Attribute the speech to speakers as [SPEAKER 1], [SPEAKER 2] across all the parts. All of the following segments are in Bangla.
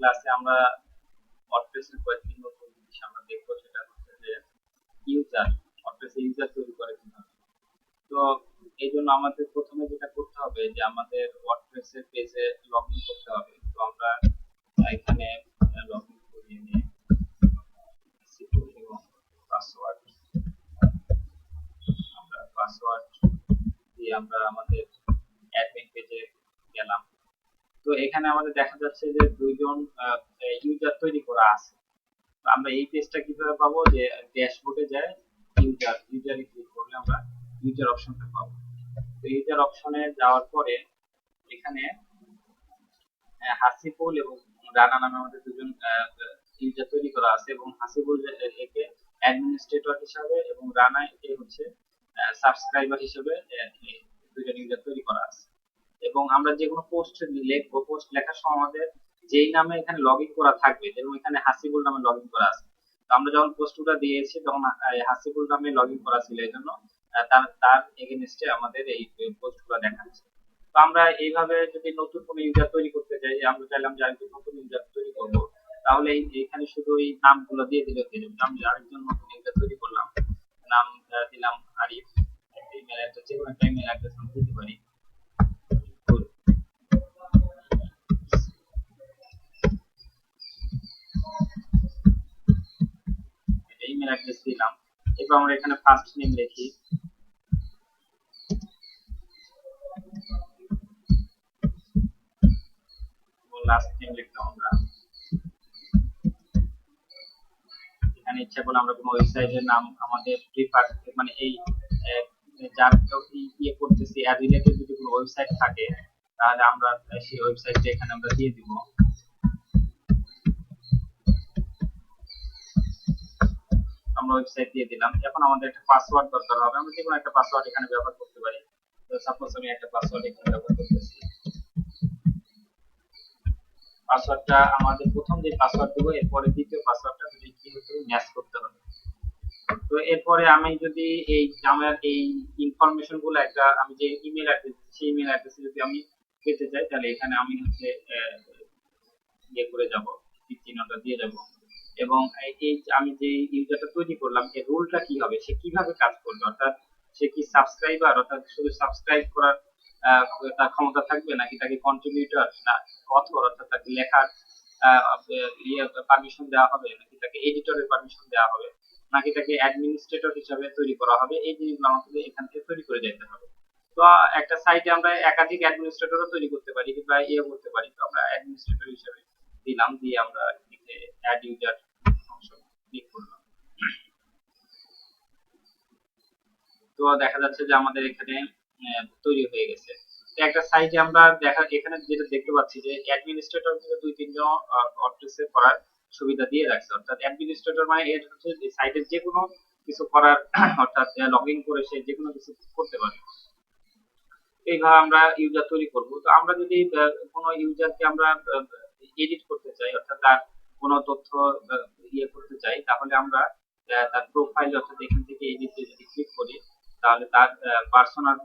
[SPEAKER 1] ক্লাসে আমরা ওয়ার্ডপ্রেসের কয়েকটি নতুন জিনিস আমরা দেখবো, সেটা হচ্ছে যে ইউজার, ওয়ার্ডপ্রেসে ইউজার তৈরি করে কিভাবে। তো এই জন্য আমাদের প্রথমে যেটা করতে হবে যে আমাদের ওয়ার্ডপ্রেসের পেজে লগ ইন করতে হবে। তো আমরা এখানে লগ ইন করিয়ে নিয়ে এবং পাসওয়ার্ড, আমরা পাসওয়ার্ড দিয়ে আমরা আমাদের অ্যাডমিন পেজে গেলাম। তো এখানে আমাদের দেখা যাচ্ছে যে দুইজন ইউজার তৈরি করা আছে। তো আমরা এই পেজটা কিভাবে পাবো, যে ড্যাশবোর্ডে যায় ইউজারে ক্লিক করলে আমরা ইউজার অপশনটা পাবো। তো ইউজার অপশনে যাওয়ার পরে এখানে হাসিবুল এবং রানা নামে আমাদের দুজন ইউজার তৈরি করা আছে, এবং হাসিবুল একে অ্যাডমিনিস্ট্রেটর হিসাবে এবং রানা একে হচ্ছে সাবস্ক্রাইবার হিসেবে দুজন ইউজার তৈরি করা আছে। এবং আমরা যে কোনো পোস্ট লিখবো, পোস্ট লেখার সময় আমাদের যেই নামে এখানে লগ ইন করা থাকবে, যেমন এখানে হাসিবুল নামে লগ ইন করা আছে, তো আমরা যখন পোস্টটা দিয়েছি তখন হাসিবুল নামে লগ ইন করা ছিল, এই জন্য তার তার এগেনস্টে আমাদের এই পোস্টগুলো দেখাচ্ছে। তো আমরা এইভাবে যদি নতুন কোনো ইউজার তৈরি করতে চাই, আমরা চাইলাম যে আরেকজন নতুন ইউজার তৈরি করবো, তাহলে এখানে শুধু এই নামগুলো দিয়ে দিলে হয়ে যাবে। আমি আরেকজন নতুন ইউজার তৈরি করলাম, নাম দিলাম আরিফ, একটা ইমেল অ্যাড্রেস, যে কোনো একটা ইমেল অ্যাড্রেস আমি দিতে পারি। ইমেল অ্যাড্রেস দিলাম। এরপর আমরা এখানে ফার্স্ট নেম লিখি, লাস্ট নেম লিখলাম আমরা। এখানে ইচ্ছা করলে আমরা কোনো ওয়েবসাইটের নাম আমাদের প্রিফার, মানে এই যার ইয়ে করতেছি অ্যাড রিলেটেড যদি কোনো ওয়েবসাইট থাকে, তাহলে আমরা সেই ওয়েবসাইটটা এখানে আমরা দিয়ে দিব। আমরা ওয়েবসাইট দিয়ে দিলাম। এখন আমাদের একটা পাসওয়ার্ড দরকার হবে, আমরা যে কোনো একটা পাসওয়ার্ড এখানে ব্যবহার করতে পারি। তো সাপোজ আমি একটা পাসওয়ার্ড এখানে ব্যবহার করতেছি। পাসওয়ার্ডটা আমাদের প্রথম যে পাসওয়ার্ড দেবো, এরপরে দ্বিতীয় পাসওয়ার্ডটা যদি কি হতে ম্যাচ করতে হবে। তো এরপরে আমি যদি এই আমার এই ইনফরমেশন গুলো একটা, আমি যে ইমেল অ্যাড্রেস, সেই ইমেল অ্যাড্রেসে যদি আমি পেতে চাই, তাহলে এখানে আমি হচ্ছে ইয়ে করে যাব, টিক চিহ্নটা দিয়ে যাব। এবং এই আমি যে ইউজারটা তৈরি করলাম, এর রোলটা কি হবে, সে কিভাবে কাজ করবে, অর্থাৎ সে কি সাবস্ক্রাইবার, অর্থাৎ শুধু সাবস্ক্রাইব করার তার ক্ষমতা থাকবে, নাকি তাকে কন্ট্রিবিউটর না অথর, অর্থাৎ তাকে লেখার ইয়ে পারমিশন দেওয়া হবে, নাকি তাকে এডিটরের পারমিশন দেওয়া হবে, নাকি তাকে অ্যাডমিনিস্ট্রেটর হিসাবে তৈরি করা হবে। এই জিনিসগুলো আমাকে এখান থেকে তৈরি করে যেতে হবে। তো একটা সাইটে আমরা একাধিক অ্যাডমিনিস্ট্রেটরও তৈরি করতে পারি বা ইয়ে করতে পারি। তো আমরা অ্যাডমিনিস্ট্রেটর হিসেবে দিলাম, দিয়ে আমরা অ্যাড ইউজার অংশ ক্লিক করলাম। তো দেখা যাচ্ছে যে আমাদের এখানে তৈরি হয়ে গেছে। তো একটা সাইটে আমরা এখানে যেটা দেখতে পাচ্ছি যে অ্যাডমিনিস্ট্রেটর কিন্তু দুই তিনজন ওয়ার্ডপ্রেসে করার সুবিধা দিয়ে রাখছে, অর্থাৎ অ্যাডমিনিস্ট্রেটর মানে এর হচ্ছে সাইটের যে কোনো কিছু করার অর্থাৎ লগ ইন করে সে যে কোনো কিছু করতে পারে। এইভাবে আমরা ইউজার তৈরি করব। তো আমরা যদি কোনো ইউজারকে আমরা এডিট করতে চাই, অর্থাৎ তার কোনো তথ্য ইয়ে করতে চাই, তাহলে আমরা তার প্রোফাইল, অর্থাৎ এখান থেকে এডিটে যদি ক্লিক করি, তাহলে তার পার্সোনাল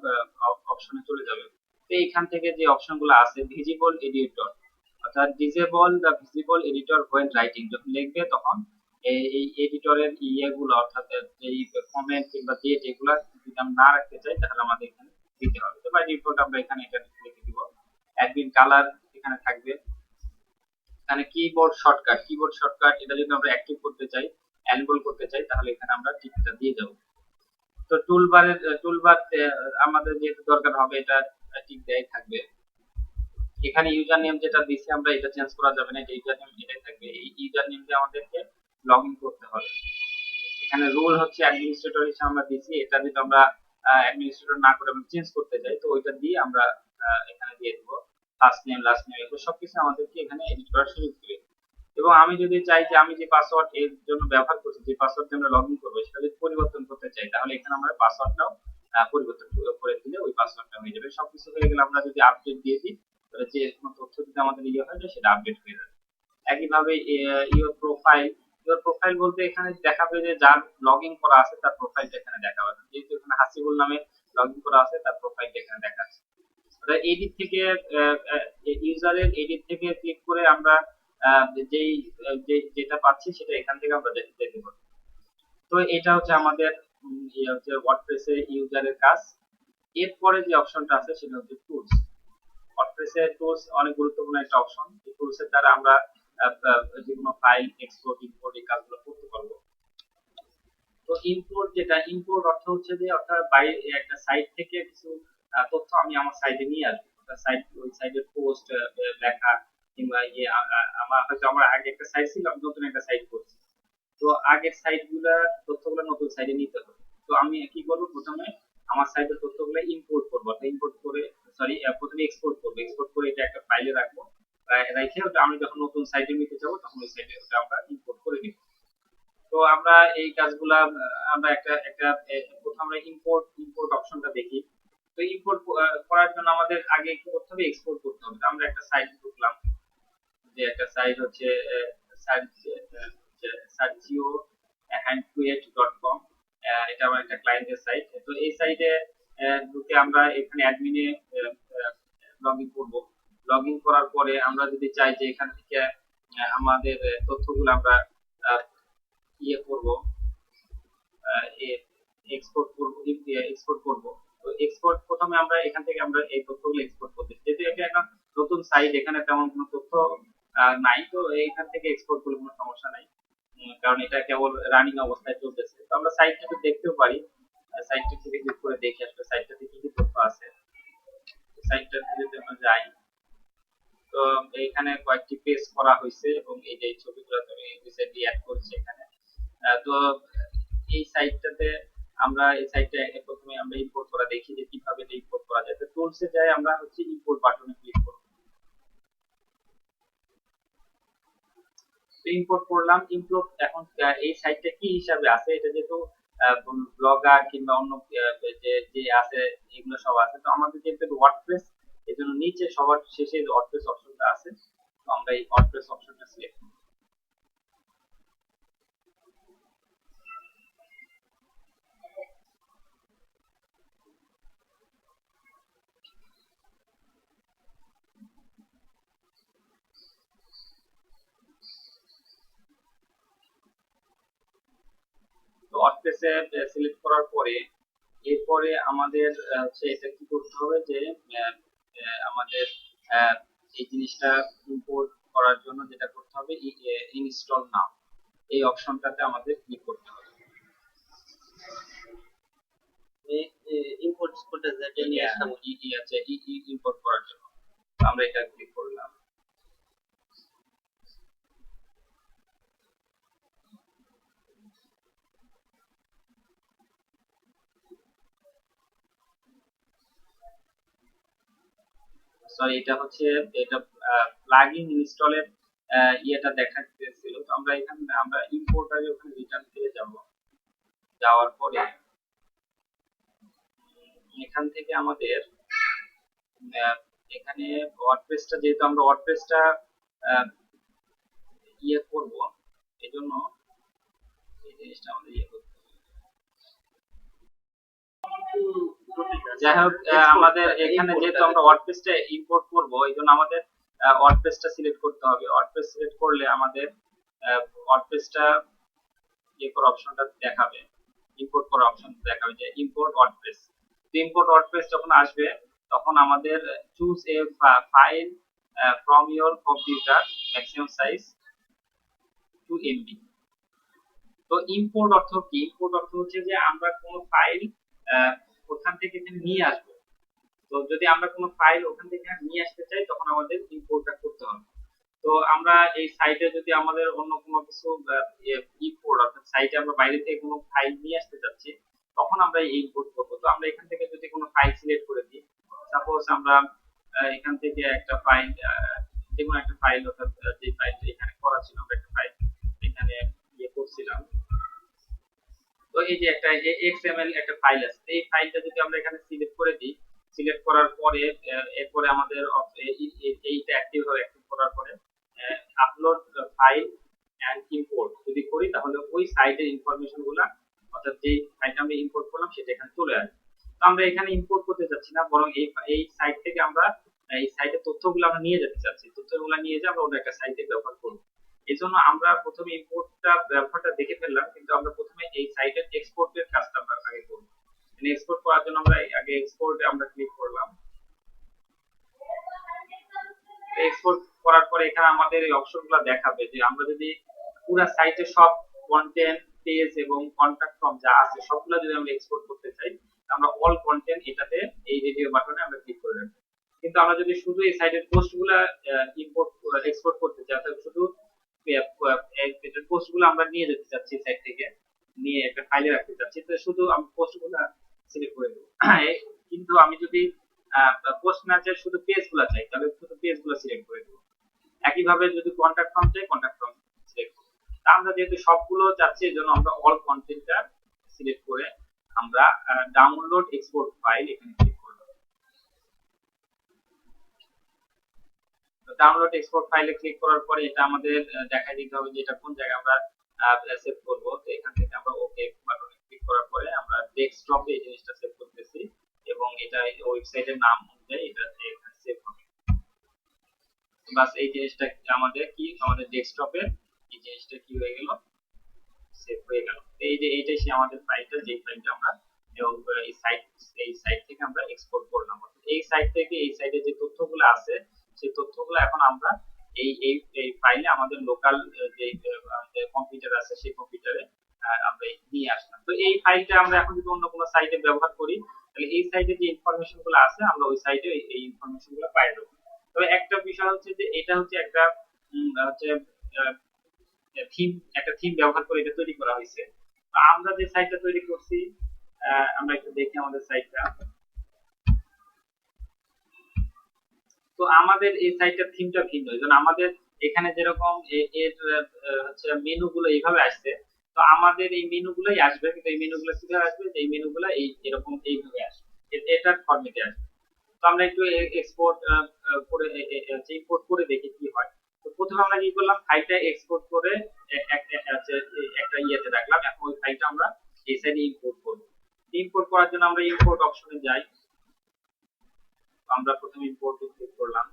[SPEAKER 1] অপশনে চলে যাবে। তো এইখান থেকে যে অপশনগুলো আছে, ভিজিবল এডিটর, অর্থাৎ disable the visible editor when writing, যখন লিখবে তখন এই এডিটরের ইয়েগুলো, অর্থাৎ এই কমেন্ট কিংবা ডেট, এগুলা যদি আমরা না রাখতে চাই, তাহলে আমাদের এখানে দিতে হবে। তো বাই ডিফল্ট আমরা এখানে এটা লিখে দিব। অ্যাডমিন কালার এখানে থাকবে। এখানে কিবোর্ড শর্টকাট এটা যদি আমরা অ্যাক্টিভ করতে চাই, এনেবল করতে চাই, তাহলে এখানে আমরা টিকটা দিয়ে দেব। তো টুলবার আমাদের যেহেতু দরকার হবে, এটা টিক দেয়াই থাকবে। এখানে ইউজার নেম যেটা দিছি আমরা, এটা চেঞ্জ করা যাবে না, এটা ইউজার নেম এটাই থাকবে। এই ইউজার নেম দিয়ে আমাদেরকে লগ ইন করতে হবে। এখানে রোল হচ্ছে অ্যাডমিনিস্ট্রেটর হিসেবে আমরা দিছি, এটা যদি আমরা অ্যাডমিনিস্ট্রেটর না করে আমরা চেঞ্জ করতে চাই, তো ওইটা দিয়ে আমরা এখানে দিয়ে দেব। ফার্স্ট নেম, লাস্ট নেম, এগুলো সবকিছু আমাদেরকে এখানে এডিট করার সুযোগ দিবে। এবং আমি যদি চাই যে আমি যে পাসওয়ার্ড এর জন্য ব্যবহার করছি, যে পাসওয়ার্ড দিয়ে আমরা লগ ইন করবো, সেটা যদি পরিবর্তন করতে চাই, তাহলে এখানে আমরা পাসওয়ার্ডটাও পরিবর্তন করে দিলে ওই পাসওয়ার্ডটা হয়ে যাবে। সবকিছু হয়ে গেলে আমরা যদি আপডেট দিয়ে দিই, তাহলে যে কোনো তথ্য যদি আমাদের ইয়ে হয় যায়, সেটা আপডেট হয়ে যাবে। একইভাবে ইওর প্রোফাইল, ইওর প্রোফাইল বলতে এখানে দেখাবে যে যার লগ ইন করা আছে তার প্রোফাইলটা এখানে দেখাবে। যেহেতু এখানে হাসিবুল নামে লগ ইন করা আছে, তার প্রোফাইলটা এখানে দেখাচ্ছে। এডিট থেকে ইউজারের এডিট থেকে ক্লিক করে আমরা যেই যেটা পাচ্ছি সেটা এখান থেকে আমরা দেখতে পাবো। তো এটা হচ্ছে আমাদের ইয়ে হচ্ছে ওয়ার্ডপ্রেসে ইউজারের কাজ। এরপরে যে অপশনটা আছে সেটা হচ্ছে টুলস। ওয়ার্ডপ্রেসে টুলস অনেক গুরুত্বপূর্ণ একটা অপশন। এই টুলস এর দ্বারা আমরা যে কোনো ফাইল এক্সপোর্ট ইম্পোর্ট এই কাজগুলো করতে পারবো। তো ইম্পোর্ট, যেটা ইম্পোর্ট অর্থ হচ্ছে যে অর্থাৎ বাইরে একটা সাইট থেকে কিছু তথ্য আমি আমার সাইটে নিয়ে আসবো। সাইট, ওই সাইটের পোস্ট লেখা কিংবা ইয়ে আমার হয়তো আমার আগে একটা সাইট ছিল, আমি নতুন একটা সাইট করছি। তো আগের সাইট গুলা তথ্যগুলো নতুন সাইটে নিতে হবে। তো আমি কি করবো, প্রথমে আমার সাইটের তথ্যগুলো ইম্পোর্ট করবো। ইম্পোর্ট করে, সরি, প্রথমে এক্সপোর্ট করবো। এক্সপোর্ট করে এটা একটা ফাইলে রাখবো। রেখে ওটা আমি যখন নতুন সাইটে নিতে যাবো তখন ওই সাইটে ওটা আমরা ইম্পোর্ট করে নিব। তো আমরা এই কাজগুলা আমরা একটা একটা প্রথমে আমরা ইম্পোর্ট ইম্পোর্ট অপশনটা দেখি। তো ইম্পোর্ট করার জন্য আমাদের আগে কি করতে হবে, এক্সপোর্ট করতে হবে। তো আমরা একটা সাইট ঢুকলাম, যে একটা সাইট হচ্ছে সার্জিও হ্যান্ডকুয়েট.com। এটা আমার একটা ক্লায়েন্টের সাইট। তো এই সাইটে ঢুকে আমরা এখানে অ্যাডমিনে লগ ইন করবো। লগ ইন করার পরে আমরা যদি চাই যে এখান থেকে আমাদের তথ্যগুলো আমরা ইয়ে করব, এক্সপোর্ট করব, এক্সপোর্ট করব। তো এক্সপোর্ট প্রথমে আমরা এখান থেকে আমরা এই তথ্যগুলো এক্সপোর্ট করতে, যেহেতু এটা একটা নতুন সাইট, এখানে তেমন কোনো তথ্য নাই, তো এইখান থেকে এক্সপোর্ট করলে কোনো সমস্যা নাই। কারণ এটা কেবল রানিং অবস্থায় চলতেছে। তো আমরা সাইটটা একটু দেখতেও পারি। সাইটটা থেকে ক্লিক করে দেখি আসলে সাইটটাতে কি কি তথ্য আছে। সাইটটাতে যদি আমরা যাই, তো এখানে কয়েকটি পেজ করা হয়েছে এবং এই যে ছবিগুলো আমি রিসেন্টলি অ্যাড করেছি এখানে। তো এই সাইটটাতে আমরা এই সাইটটা প্রথমে আমরা ইম্পোর্ট করা দেখি যে কিভাবে এটা ইম্পোর্ট করা যায়। তো টুলসে যাই, আমরা হচ্ছে ইম্পোর্ট বাটনে ক্লিক করব। ইম্পোর্ট করলাম। ইম্পোর্ট এখন এই সাইটটা কি হিসাবে আছে, এটা যেহেতু ব্লগার কিংবা অন্য যে যে আছে এগুলো সব আছে। তো আমাদের যেহেতু ওয়ার্ডপ্রেস, এজন্য নিচে সবার শেষে ওয়ার্ডপ্রেস অপশনটা আছে। তো আমরা এই ওয়ার্ডপ্রেস অপশনটা সিলেক্ট করব। তো ওয়ার্ডপ্রেসে সিলেক্ট করার পরে এরপরে আমাদের হচ্ছে এটা কি করতে হবে, যে আমাদের এই জিনিসটা ইম্পোর্ট করার জন্য যেটা করতে হবে, ইনস্টল নাও এই অপশনটাতে আমাদের ক্লিক করতে হবে।
[SPEAKER 2] ইম্পোর্ট করতে যেটা নিয়ে আসলাম
[SPEAKER 1] আছে ইম্পোর্ট করার জন্য আমরা এটা ক্লিক করলাম। সরি, এটা হচ্ছে এটা প্লাগইন ইনস্টলের ইয়েটা দেখাচ্ছিল। তো আমরা এখানে আমরা ইম্পোর্টারে ওখানে রিটার্ন ফিরে যাব। যাওয়ার পরে এখান থেকে আমাদের এখানে ওয়ার্ডপ্রেসটা, যেহেতু আমরা ওয়ার্ডপ্রেসটা ইয়ে করব, এজন্য এই জিনিসটা আমাদের ইয়ে করতে হবে। যাই হোক, আমাদের এখানে যেহেতু আমরা ওয়ার্ডপ্রেসটা ইম্পোর্ট করব, এইজন্য আমাদের ওয়ার্ডপ্রেসটা সিলেক্ট করতে হবে। ওয়ার্ডপ্রেস সিলেক্ট করলে আমাদের ওয়ার্ডপ্রেসটা ইয়ে করার অপশনটা দেখাবে, ইম্পোর্ট করার অপশন দেখাবে যে ইম্পোর্ট ওয়ার্ডপ্রেস। তো ইম্পোর্ট ওয়ার্ডপ্রেস যখন আসবে তখন আমাদের choose a file from your computer, maximum size 2 MB। তো ইম্পোর্ট অর্থ কি? ইম্পোর্ট অর্থ হচ্ছে যে আমরা কোনো ফাইল ওখান থেকে এখানে নিয়ে আসবো। তো যদি আমরা কোনো ফাইল ওখান থেকে নিয়ে আসতে চাই তখন আমাদের ইম্পোর্টটা করতে হবে। তো আমরা এই সাইটে যদি আমাদের অন্য কোনো কিছু ইম্পোর্ট, অর্থাৎ সাইটে আমরা বাইরে থেকে কোনো ফাইল নিয়ে আসতে চাচ্ছি, তখন আমরা ইম্পোর্ট করবো। তো আমরা এখান থেকে যদি কোনো ফাইল সিলেক্ট করে দিই, সাপোজ আমরা এখান থেকে একটা ফাইল, যে কোনো একটা ফাইল, অর্থাৎ যে ফাইলটা এখানে করা ছিল, আমরা একটা ফাইল এখানে ইয়ে করছিলাম। তো এই যে একটা XML একটা ফাইল আছে, এই ফাইলটা যদি আমরা এখানে সিলেক্ট করে দিই, সিলেক্ট করার পরে এরপরে আমাদের এইটা অ্যাক্টিভ হবে। অ্যাক্টিভ করার পরে আপলোড ফাইল এন্ড ইম্পোর্ট যদি করি, তাহলে ওই সাইটের ইনফরমেশন গুলা, অর্থাৎ যে ফাইলটা আমরা ইম্পোর্ট করলাম সেটা এখানে চলে আসবে। তো আমরা এখানে ইম্পোর্ট করতে যাচ্ছি না, বরং এই সাইট থেকে আমরা এই সাইটের তথ্যগুলো আমরা নিয়ে যেতে চাচ্ছি, তথ্যগুলো নিয়ে যে আমরা অন্য একটা সাইটে ব্যবহার করব। এই জন্য আমরা প্রথমে ইম্পোর্টটা ব্যবহারটা দেখে ফেললাম, কিন্তু আমরা প্রথমে এই সাইটের এক্সপোর্টের কাজটা আমরা আগে করব। এক্সপোর্ট করার জন্য আমরা আগে এক্সপোর্টে আমরা ক্লিক করলাম। এক্সপোর্ট করার পরে এখানে আমাদের এই অপশনগুলো দেখাবে যে আমরা যদি পুরো সাইটে সব কন্টেন্ট, পেজ এবং কন্টাক্ট ফর্ম যা আছে সবগুলো যদি আমরা এক্সপোর্ট করতে চাই, আমরা অল কন্টেন্ট এটাতে এই রেডিও বাটনে আমরা ক্লিক করে রাখবো। কিন্তু আমরা যদি শুধু এই সাইটের পোস্টগুলো ইম্পোর্ট এক্সপোর্ট করতে চাই, তাহলে শুধু এটার পোস্টগুলো আমরা নিয়ে যেতে চাচ্ছি সাইট থেকে, নিয়ে একটা ফাইলে রাখতে চাচ্ছি, তো শুধু আমি পোস্টগুলো সিলেক্ট করে দেবো। কিন্তু আমি যদি পোস্ট না চাই, শুধু পেজগুলো চাই, তাহলে শুধু পেজগুলো সিলেক্ট করে দেবো। একইভাবে যদি কন্টাক্ট ফর্ম চাই, কন্টাক্ট ফর্ম সিলেক্ট করব। আমরা যেহেতু সবগুলো চাচ্ছি, এজন্য আমরা অল কন্টেন্টটা সিলেক্ট করে আমরা ডাউনলোড এক্সপোর্ট ফাইল এখানে ক্লিক করব। ডাউনলোড এক্সপোর্ট ফাইলে ক্লিক করার পরে এটা আমাদের দেখাই দিতে হবে যে এটা কোন জায়গায় আমরা সেভ করব। তো এখান থেকে আমরা ওকে বাটনে ক্লিক করার পরে আমরা ডেস্কটপে এই জিনিসটা সেভ করতেছি, এবং এটা ওয়েবসাইটের নাম অনুযায়ী এটা এখানে সেভ হবে। বাস এই জিনিসটা আমাদের কি, আমাদের ডেস্কটপে এই জিনিসটা কি হয়ে গেল, সেভ হয়ে গেল। এই যে এইটাই সে আমাদের ফাইলটা, যে ফাইলটা আমরা এই সাইট থেকে আমরা এক্সপোর্ট করলাম। এই সাইট থেকে এই সাইটে যে তথ্যগুলো আছে, সেই তথ্যগুলো এখন আমরা এই এই এই ফাইলে আমাদের লোকাল যে কম্পিউটার আছে সেই কম্পিউটারে আমরা নিয়ে আসলাম। তো এই ফাইলটা আমরা এখন যদি অন্য কোনো সাইটে ব্যবহার করি, তাহলে এই সাইটে যে ইনফরমেশন গুলো আছে আমরা ওই সাইটে এই ইনফরমেশন গুলো পাই যাবো। তবে একটা বিষয় হচ্ছে যে এটা হচ্ছে একটা হচ্ছে থিম, একটা থিম ব্যবহার করে এটা তৈরি করা হয়েছে। আমরা যে সাইটটা তৈরি করছি, আমরা একটু দেখি আমাদের সাইটটা। তো আমাদের এই সাইটটার থিমটা ভিন্ন, যেমন আমাদের এখানে যেরকম এর হচ্ছে মেনুগুলো এইভাবে আসছে, তো আমাদের এই মেনুগুলোই আসবে, কিন্তু এই মেনুগুলো কিভাবে আসবে, এই মেনুগুলো এই এরকম এইভাবে আসবে, এটার ফরম্যাটে আসবে। তো আমরা একটু এক্সপোর্ট করে ইম্পোর্ট করে দেখি কি হয়। তো প্রথমে আমরা কি করলাম, ফাইলটা এক্সপোর্ট করে একটা ইয়েতে রাখলাম। এখন ওই ফাইলটা আমরা এই সাইডে ইম্পোর্ট করব। ইম্পোর্ট করার জন্য আমরা ইম্পোর্ট অপশনে যাই। আমরা প্রথমে ইম্পোর্টে ক্লিক করলাম।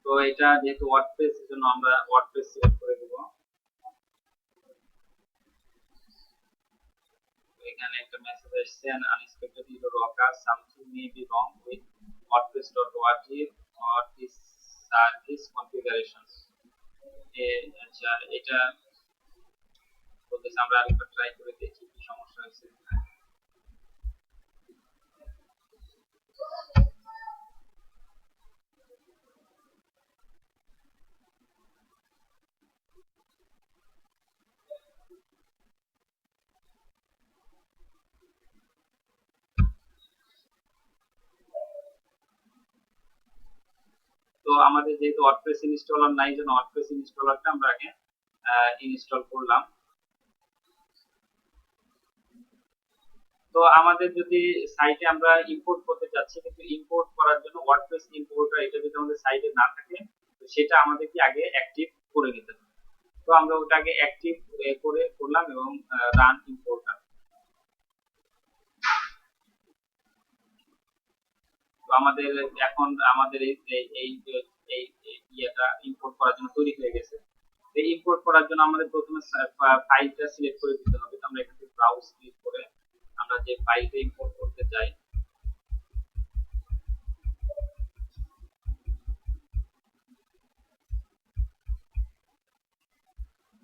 [SPEAKER 1] তো এটা যেহেতু ওয়ার্ডপ্রেস, এর জন্য আমরা ওয়ার্ডপ্রেস সিলেক্ট করে দেব। এখানে একটা মেসেজ আসছে, an unexpected error occurs, something may be wrong with wordpress.org or this service configuration। আচ্ছা, এটা বলতেছে, আমরা আরেকবার ট্রাই করে দেখি কি সমস্যা হয়েছে। তো আমাদের যেহেতু ওয়ার্ডপ্রেস ইনস্টলার নাই, জন্য ওয়ার্ডপ্রেস ইনস্টলারটা আমরা আগে ইনস্টল করলাম। তো আমাদের যদি সাইটে আমরা ইম্পোর্ট করতে যাচ্ছি, কিন্তু ইম্পোর্ট করার জন্য ওয়ার্ডপ্রেস ইম্পোর্টার এটা যদি আমাদের সাইটে না থাকে, তো সেটা আমাদেরকে আগে অ্যাক্টিভ করে নিতে হবে। তো আমরা ওটাকে অ্যাক্টিভ করে করলাম এবং রান ইম্পোর্টার। তো আমাদের এখন আমাদের এই এই ইয়েটা ইম্পোর্ট করার জন্য তৈরি হয়ে গেছে। এই ইম্পোর্ট করার জন্য আমাদের প্রথমে ফাইলটা সিলেক্ট করে দিতে হবে। তো আমরা এখান থেকে ব্রাউজ ক্লিক করে আমরা যে ফাইলটা ইম্পোর্ট করতে চাই,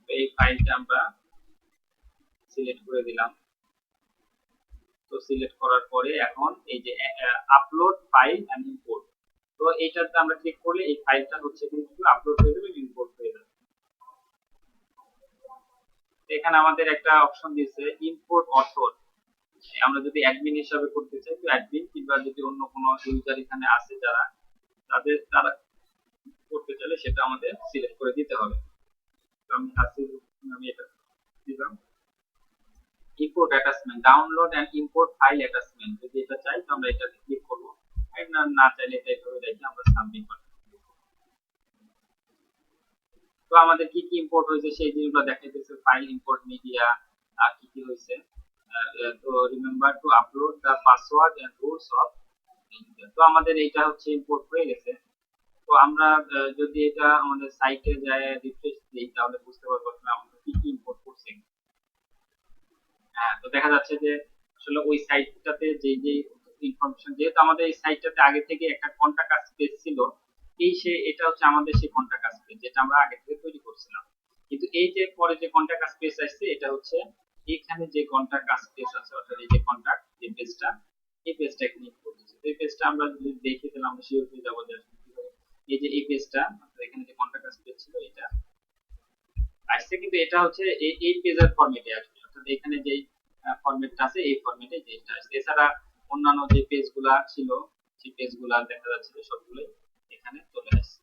[SPEAKER 1] এই ফাইলটা আমরা সিলেক্ট করে দিলাম। তো সিলেক্ট করার পরে এখন এই যে আপলোড ফাইল এন্ড ইম্পোর্ট, তো এইটাতে আমরা ক্লিক করলে এই ফাইলটা হচ্ছে কিন্তু আপলোড হয়ে যাবে, ইম্পোর্ট হয়ে যাবে। এখানে আমাদের একটা অপশন দিয়েছে ইম্পোর্ট অথর। আমরা যদি অ্যাডমিন হিসাবে করতে চাই, তো অ্যাডমিন, কিংবা যদি অন্য কোনো ইউজার এখানে আছে যারা তারা করতে চাইলে সেটা আমাদের সিলেক্ট করে দিতে হবে। তো আমি এটা দিলাম। Import attachment, download and import file attachment, যদি এটা চাই তো আমরা এটাতে ক্লিক করব, আর না চাইলে এটা এভাবে রেখে আমরা সাবমিট করব। তো আমাদের কি কি ইম্পোর্ট হয়েছে সেই জিনিসগুলো দেখাইতেছে, ফাইল ইম্পোর্ট মিডিয়া আর কি কি হয়েছে। তো remember to upload the password and rules of India. তো আমাদের এইটা হচ্ছে ইম্পোর্ট হয়ে গেছে। তো আমরা যদি এটা আমাদের সাইটে যায় রিফ্রেশ দিই তাহলে বুঝতে পারবো আসলে আমরা কি কি ইম্পোর্ট করছি। হ্যাঁ, তো দেখা যাচ্ছে যে আসলে ওই সাইটটাতে যে যে ইনফরমেশন, যেহেতু আমাদের এই সাইটটাতে আগে থেকে একটা কন্টাক্ট আস পেজ ছিল, এটা হচ্ছে আমাদের সেই কন্টাক্ট আস পেজ যেটা আমরা আগে থেকে তৈরি করছিলাম। কিন্তু এই যে পরে যে কন্টাক্ট আস পেজ আসছে এটা হচ্ছে এখানে যে কন্টাক্ট আস পেজ আছে, অর্থাৎ এই যে কন্টাক্ট যে পেজটা, এই পেজটা এখানে ইম্পোর্ট হচ্ছে। তো এই পেজটা আমরা যদি দেখি তাহলে আমরা শিওর হয়ে যাবো যে আসলে কিভাবে এই যে এই পেজটা, অর্থাৎ এখানে যে কন্টাক্ট আস পেজ ছিল এটা আসছে, কিন্তু এটা হচ্ছে এই পেজের ফরম্যাটে আসবে, অর্থাৎ এখানে যে ফরম্যাটটা আছে এই ফরম্যাটে যেটা আসছে। এছাড়া অন্যান্য যে পেজগুলা ছিল সেই পেজগুলা দেখা যাচ্ছে যে সবগুলোই এখানে চলে আসছে।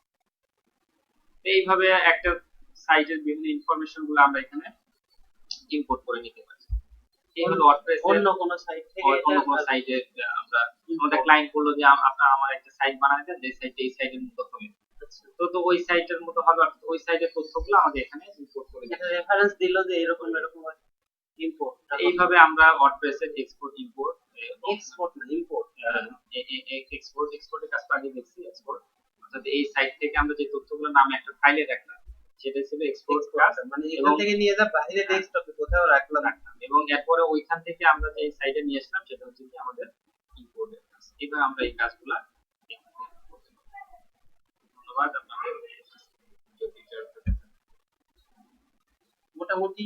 [SPEAKER 1] তো এইভাবে একটা সাইটের বিভিন্ন ইনফরমেশন গুলো আমরা এখানে ইম্পোর্ট করে নিতে পারি। এই হলো ওয়ার্ডপ্রেস
[SPEAKER 2] অন্য কোন সাইট থেকে
[SPEAKER 1] অন্য কোন সাইটে আমরা আমাদের ক্লায়েন্ট বললো যে আপনারা আমার একটা সাইট বানায় দেন যে সাইটে এই সাইটের মতো হবে। তো ওই সাইটের মতো হবে, অর্থাৎ ওই সাইটের তথ্যগুলো আমাদের এখানে ইম্পোর্ট করে দিতে
[SPEAKER 2] এটা রেফারেন্স দিল যে এরকম এরকম ইম্পোর্ট।
[SPEAKER 1] এইভাবে আমরা ওয়ার্ডপ্রেসের এক্সপোর্ট ইম্পোর্ট
[SPEAKER 2] এক্সপোর্ট না ইম্পোর্ট,
[SPEAKER 1] এক্সপোর্টের কাজটা আগে দেখছি। এক্সপোর্ট অর্থাৎ এই সাইট থেকে আমরা যে তথ্যগুলো নামে একটা ফাইলে রাখলাম সেটা ছিল এক্সপোর্ট কাজ,
[SPEAKER 2] মানে এখান থেকে নিয়ে যা বাইরে ডেস্কটপে কোথাও রাখলাম।
[SPEAKER 1] এবং এরপরে ওইখান থেকে আমরা যে সাইটে নিয়ে আসলাম সেটা হচ্ছে কি আমাদের ইম্পোর্টের কাজ। এইভাবে আমরা এই কাজগুলা করতে পারি। ধন্যবাদ আপনাদের।
[SPEAKER 2] মোটামুটি